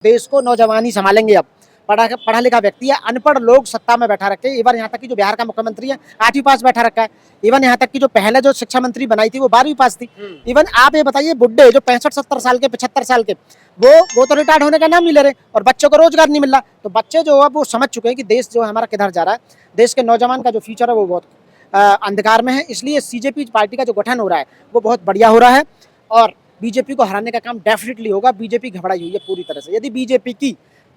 देश को नौजवान ही संभालेंगे। अब पढ़ा लिखा व्यक्ति है, अनपढ़ लोग सत्ता में बैठा रखे। इवन यहाँ तक कि जो बिहार का मुख्यमंत्री है 8वीं पास बैठा रखा है। इवन यहाँ तक कि जो पहले जो शिक्षा मंत्री बनाई थी वो 12वीं पास थी। इवन आप ये बताइए, बुढ़े जो 65-70 साल के 75 साल के वो तो रिटायर्ड होने का नाम नहीं ले रहे और बच्चों को रोजगार नहीं मिल रहा। तो बच्चे जो है वो समझ चुके हैं कि देश जो है हमारा किधर जा रहा है। देश के नौजवान का जो फ्यूचर है वो बहुत अंधकार में है। इसलिए सीजेपी पार्टी का जो गठन हो रहा है वो बहुत बढ़िया हो रहा है और बीजेपी को हराने का काम डेफिनेटली होगा। बीजेपी घबराई हुई है पूरी तरह से। यदि बीजेपी की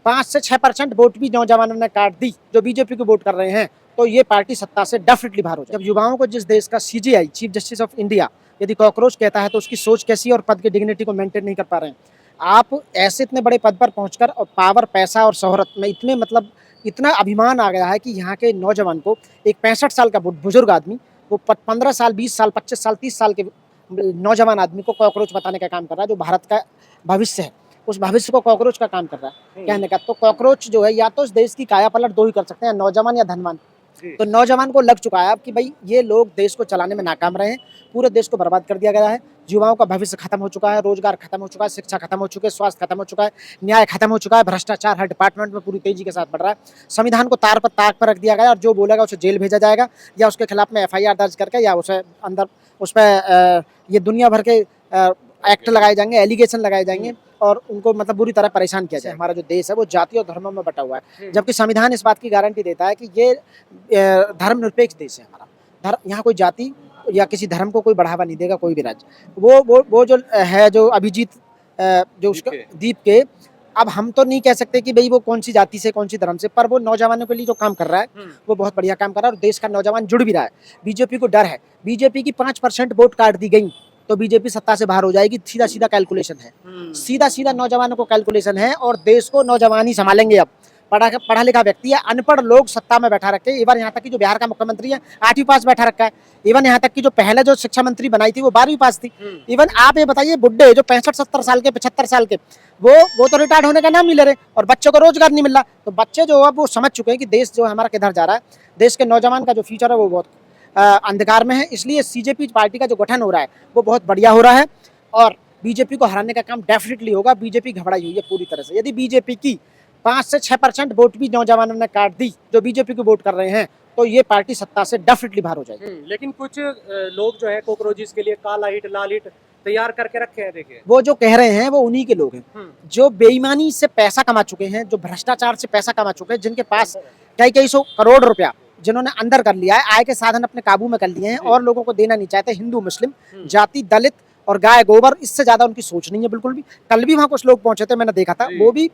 5 से 6% वोट भी नौजवानों ने काट दी जो बीजेपी को वोट कर रहे हैं, तो ये पार्टी सत्ता से डेफिनेटली बाहर हो जाए। जब युवाओं को जिस देश का CGI chief justice of India यदि कॉकरोच कहता है तो उसकी सोच कैसी है और पद की डिग्निटी को मेंटेन नहीं कर पा रहे हैं। आप ऐसे इतने बड़े पद पर पहुंचकर और पावर, पैसा और शोहरत में इतना अभिमान आ गया है कि यहाँ के नौजवान को एक 65 साल का बुजुर्ग आदमी वो 15 साल, 20 साल, 25 साल, 30 साल के नौजवान आदमी को कॉकरोच बताने का काम कर रहा है। जो भारत का भविष्य है उस भविष्य को कॉकरोच का काम कर रहा है कहने का। तो कॉकरोच जो है या तो इस देश की काया पलट दो ही कर सकते हैं, नौजवान या धनवान। तो नौजवान को लग चुका है अब कि भाई ये लोग देश को चलाने में नाकाम रहे हैं, पूरे देश को बर्बाद कर दिया गया है। युवाओं का भविष्य खत्म हो चुका है, रोजगार खत्म हो चुका है, शिक्षा खत्म हो चुकी है, स्वास्थ्य खत्म हो चुका है, न्याय खत्म हो चुका है, भ्रष्टाचार हर डिपार्टमेंट में पूरी तेजी के साथ बढ़ रहा है। संविधान को ताक पर रख दिया गया और जो बोलेगा उसे जेल भेजा जाएगा या उसके खिलाफ में FIR दर्ज करके या उसे अंदर उस पर ये दुनिया भर के एक्ट लगाए जाएंगे, एलिगेशन लगाए जाएंगे और उनको मतलब बुरी तरह परेशान किया जाए। हमारा जो देश है वो जाति और धर्मों में बटा हुआ है, जबकि संविधान इस बात की गारंटी देता है कि ये धर्मनिरपेक्ष देश है हमारा। यहाँ कोई जाति या किसी धर्म को कोई बढ़ावा नहीं देगा कोई भी राज्य। वो जो है जो अभिजीत जो उसका दीप के, अब हम तो नहीं कह सकते कि भाई वो कौन सी जाति से कौन सी धर्म से, पर वो नौजवानों के लिए जो काम कर रहा है वो बहुत बढ़िया काम कर रहा है और देश का नौजवान जुड़ भी रहा है। बीजेपी को डर है, बीजेपी की 5% वोट काट दी गई तो बीजेपी सत्ता से बाहर हो जाएगी। सीधा सीधा कैलकुलेशन है, सीधा सीधा नौजवानों को कैलकुलेशन है और देश को नौजवान ही संभालेंगे। अब पढ़ा लिखा व्यक्ति है, अनपढ़ लोग सत्ता में बैठा रखे। इवन यहाँ तक कि जो बिहार का मुख्यमंत्री है 8वीं पास बैठा रखा है। इवन यहाँ तक कि जो पहले जो शिक्षा मंत्री बनाई थी वो 12वीं पास थी। इवन आप ये बताइए, बुढ़े जो 65-70 साल के 75 साल के वो तो रिटायर्ड होने का नाम नहीं ले रहे और बच्चों को रोजगार नहीं मिल रहा। तो बच्चे जो है वो समझ चुके हैं कि देश जो हमारा किधर जा रहा है। देश के नौजवान का जो फ्यूचर है वो बहुत अंधकार में है। इसलिए सीजेपी पार्टी का जो गठन हो रहा है वो बहुत बढ़िया हो रहा है और बीजेपी को हराने का काम डेफिनेटली होगा। बीजेपी घबराई हुई है पूरी तरह से। यदि बीजेपी की 5 से 6% वोट भी नौजवानों ने काट दी जो बीजेपी को वोट कर रहे हैं, तो ये पार्टी सत्ता से डेफिनेटली बाहर हो जाएगी। लेकिन कुछ लोग जो है कॉकरोचेस के लिए काला हिट, लाल हिट तैयार करके रखे हैं। देखिए वो जो कह रहे हैं वो उन्हीं के लोग हैं जो बेईमानी से पैसा कमा चुके हैं, जो भ्रष्टाचार से पैसा कमा चुके हैं, जिनके पास कई सौ करोड़ रुपया जिन्होंने अंदर कर लिया है, आय के साधन अपने काबू में कर लिए हैं और लोगों को देना नहीं चाहते। हिंदू, मुस्लिम, जाति, दलित और गाय गोबर, इससे ज्यादा उनकी सोच नहीं है बिल्कुल भी। कल भी वहां कुछ लोग पहुंचे थे, मैंने देखा था, वो भी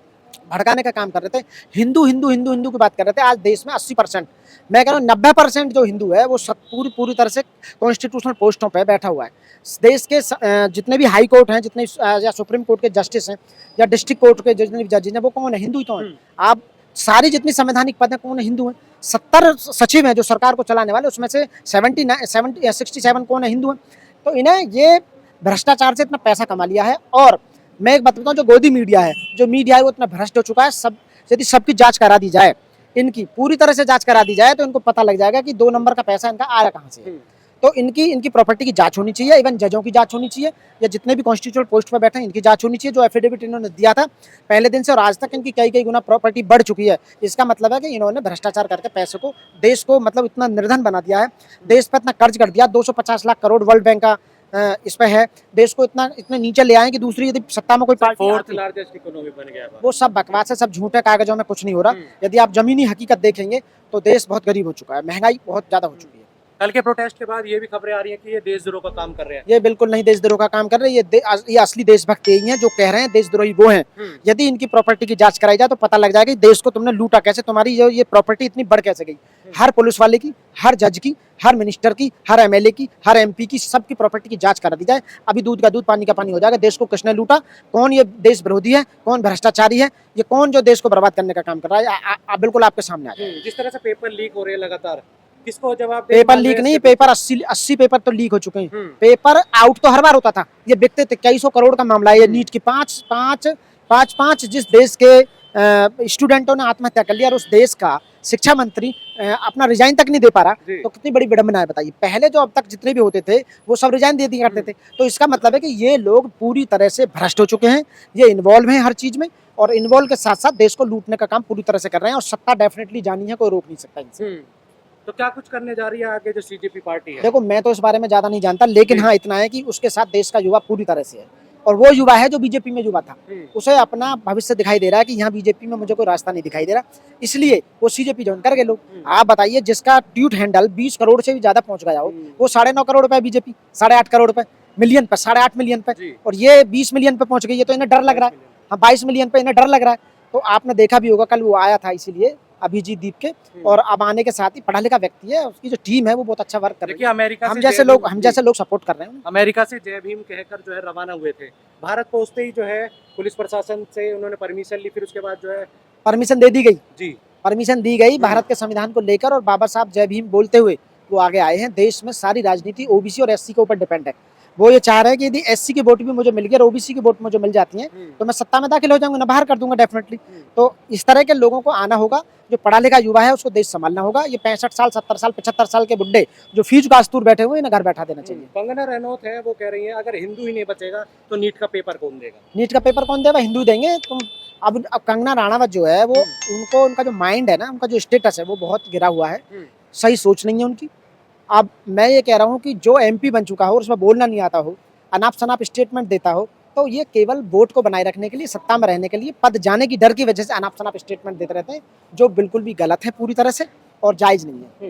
भड़काने का काम कर रहे थे। हिंदू हिंदू हिंदू हिंदू की बात कर रहे थे। आज देश में 80%, मैं कह रहा हूँ 90% जो हिंदू है वो पूरी तरह से कॉन्स्टिट्यूशनल पोस्टों पे बैठा हुआ है। देश के जितने भी हाई कोर्ट हैं, जितने या सुप्रीम कोर्ट के जस्टिस हैं या डिस्ट्रिक्ट कोर्ट के जितने भी जजेस हैं वो कौन है? हिंदू ही तो हैं। आप सारी जितनी संवैधानिक पद है कौन है? हिंदू हैं। 70 सचिव हैं जो सरकार को चलाने वाले, उसमें से 67 कौन है? हिंदू हैं। तो इन्हें ये भ्रष्टाचार से इतना पैसा कमा लिया है। और मैं एक बात बताऊं, जो गोदी मीडिया है, जो मीडिया है वो इतना भ्रष्ट हो चुका है। यदि सबकी जांच करा दी जाए, इनकी पूरी तरह से जांच करा दी जाए तो इनको पता लग जाएगा कि 2 नंबर का पैसा इनका आया कहाँ से है। तो इनकी प्रॉपर्टी की जांच होनी चाहिए, इवन जजों की जांच होनी चाहिए या जितने भी कॉन्स्टिट्यूशनल पोस्ट पर बैठे हैं इनकी जांच होनी चाहिए। जो एफिडेविट इन्होंने दिया था पहले दिन से और आज तक इनकी कई गुना प्रॉपर्टी बढ़ चुकी है। इसका मतलब है कि इन्होंने भ्रष्टाचार करके पैसे को, देश को मतलब इतना निर्धन बना दिया है, देश पर इतना कर्ज कर दिया। 250 लाख करोड़ वर्ल्ड बैंक का इस पे है। देश को इतने नीचे ले आए कि दूसरी यदि सत्ता में कोई पार्टी 4th लार्जेस्ट इकोनॉमी बन गया। वो सब बकवास है, सब झूठे कागजों में कुछ नहीं हो रहा। यदि आप जमीनी हकीकत देखेंगे तो देश बहुत गरीब हो चुका है, महंगाई बहुत ज्यादा हो चुकी है। कल के प्रोटेस्ट के बाद ये भी खबरें आ रही हैं कि ये देशद्रोह का काम कर रहे हैं। ये बिल्कुल नहीं देशद्रोह का काम कर रहे हैं। ये असली देशभक्त यही हैं जो कह रहे हैं देशद्रोही वो हैं। यदि इनकी प्रॉपर्टी की जांच कराई जाए तो पता लग जाएगा कि देश को तुमने लूटा कैसे, तुम्हारी ये प्रॉपर्टी इतनी बढ़ कैसे गई। हर पुलिस वाले की, हर जज की, हर मिनिस्टर की, हर MLA की, हर MP की, सबकी प्रॉपर्टी की जांच करा दी जाए। अभी दूध का दूध पानी का पानी हो जाएगा। देश को किसने लूटा, कौन ये देश विरोधी है, कौन भ्रष्टाचारी है, ये कौन जो देश को बर्बाद करने का काम कर रहा है, बिल्कुल आपके सामने आ जाए। जिस तरह से पेपर लीक हो रहे हैं लगातार, किसको जवाब? पेपर लीक नहीं, पेपर 80 पेपर तो लीक हो चुके हैं। पेपर आउट तो हर बार होता था, ये बिकते थे। कई सौ करोड़ का मामला है ये नीट की। 5 जिस देश के स्टूडेंटों ने आत्महत्या कर लिया और उस देश का शिक्षा मंत्री अपना रिजाइन तक नहीं दे पा रहा, जी। तो कितनी बड़ी विडंबना है बताइए। पहले जो अब तक जितने भी होते थे वो सब रिजाइन दे दिया करते थे। तो इसका मतलब है कि ये लोग पूरी तरह से भ्रष्ट हो चुके हैं, ये इन्वॉल्व हैं हर चीज में, और इन्वॉल्व के साथ साथ देश को लूटने का काम पूरी तरह से कर रहे हैं, और सत्ता डेफिनेटली जानी है, कोई रोक नहीं सकता इनसे। तो क्या कुछ करने जा रही है आगे जो सीजेपी पार्टी है? देखो, मैं तो इस बारे में ज्यादा नहीं जानता, लेकिन जी। हाँ इतना है कि उसके साथ देश का युवा पूरी तरह से है, और वो युवा है जो बीजेपी में युवा था, उसे अपना भविष्य दिखाई दे रहा है कि यहाँ बीजेपी में मुझे कोई रास्ता नहीं दिखाई दे रहा, इसलिए वो सीजेपी ज्वाइन कर गए लोग। आप बताइए, जिसका ट्वीट हैंडल 20 करोड़ से भी ज्यादा पहुंच गया हो, वो 9.5 करोड़ रुपए बीजेपी, 8.5 करोड़ रुपए मिलियन पे, 8.5 मिलियन पे, जी। और ये 20 मिलियन पे पहुंच गई है, तो इन्हें डर लग रहा है। हाँ, 22 मिलियन पे इन्हें डर लग रहा है। तो आपने देखा भी होगा, कल वो आया था इसीलिए अभिजीत दीप के, और अब आने के साथ ही पढ़ा लिखा व्यक्ति है, उसकी जो टीम है वो बहुत अच्छा वर्क कर रही देखिए, है। अमेरिका हम से जैसे जय लोग भीम- हम जैसे लोग सपोर्ट कर रहे हैं उन्हें। अमेरिका से जय भीम कहकर जो है रवाना हुए थे। भारत पहुंचते ही जो है पुलिस प्रशासन से उन्होंने परमिशन ली, फिर उसके बाद जो है परमिशन दे दी गई, जी परमिशन दी गई भारत के संविधान को लेकर, और बाबा साहब जय भीम बोलते हुए वो आगे आए हैं। देश में सारी राजनीति ओबीसी और एससी के ऊपर डिपेंड है। वो ये चाह रहे हैं कि यदि एससी की वोट भी मुझे मिल गई और ओबीसी की वोट मुझे मिल जाती है, तो मैं सत्ता में दाखिल हो जाऊंगा, ना बाहर कर दूंगा डेफिनेटली। तो इस तरह के लोगों को आना होगा, जो पढ़ा लिखा युवा है उसको देश संभालना होगा। ये 65 साल 70 साल 75 साल के बुड्ढे जो फीस कास्तूर बैठे हुए, इन्हें घर बैठा देना चाहिए। कंगना रनौत है, वो कह रही है अगर हिंदू ही नहीं बचेगा तो नीट का पेपर कौन देगा? नीट का पेपर कौन देगा? हिंदू देंगे। तुम अब कंगना राणावत जो है वो, उनको उनका जो माइंड है ना, उनका जो स्टेटस है वो बहुत गिरा हुआ है, सही सोच नहीं है उनकी। अब मैं ये कह रहा हूँ कि जो एमपी बन चुका हो और उसमें बोलना नहीं आता हो, अनाप शनाप स्टेटमेंट देता हो, तो ये केवल वोट को बनाए रखने के लिए, सत्ता में रहने के लिए, पद जाने की डर की वजह से अनाप शनाप स्टेटमेंट देते रहते हैं, जो बिल्कुल भी गलत है पूरी तरह से और जायज नहीं है।